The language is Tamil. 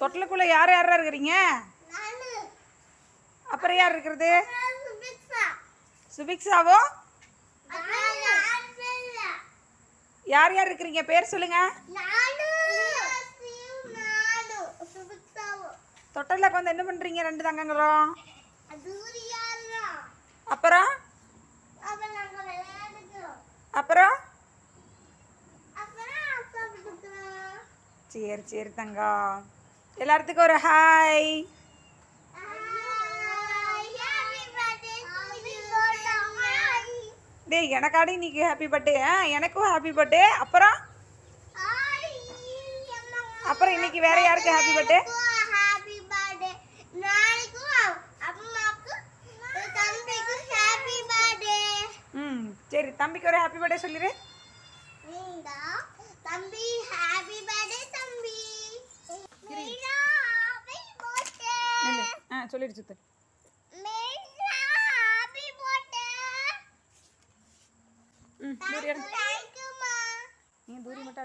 தொட்டிலுக்குள்ள யார் யாரா இருக்கிறீங்க? அப்புறம் யார் இருக்கிறது? சுபிக்ஷாவோ? யார் யார் இருக்கிறீங்க? பேர் சொல்லுங்க. தொட்டில வந்து என்ன பண்றீங்க ரெண்டு தங்கங்களும்? அப்புறம் அப்புறம் சரி சரி தங்கம், எல்லாத்துக்கும் ஒரு ஹாய். டேய் எனக்காடி இன்னைக்கு ஹாப்பி பர்த்டே. எனக்கும் ஹாப்பி பர்த்டே. அப்புறம் அப்புறம் இன்னைக்கு வேற யாருக்கு ஹாப்பி பர்த்டே? சரி தம்பிக்கு ஒரு ஹாப்பி பர்த்டே சொல்லிரு. தம்பி ஹாப்பி பர்த்டே தம்பி. சொல்லிடு சுத்து. Happy birthday. தூரி எடு. நீ தூரி மட்டும்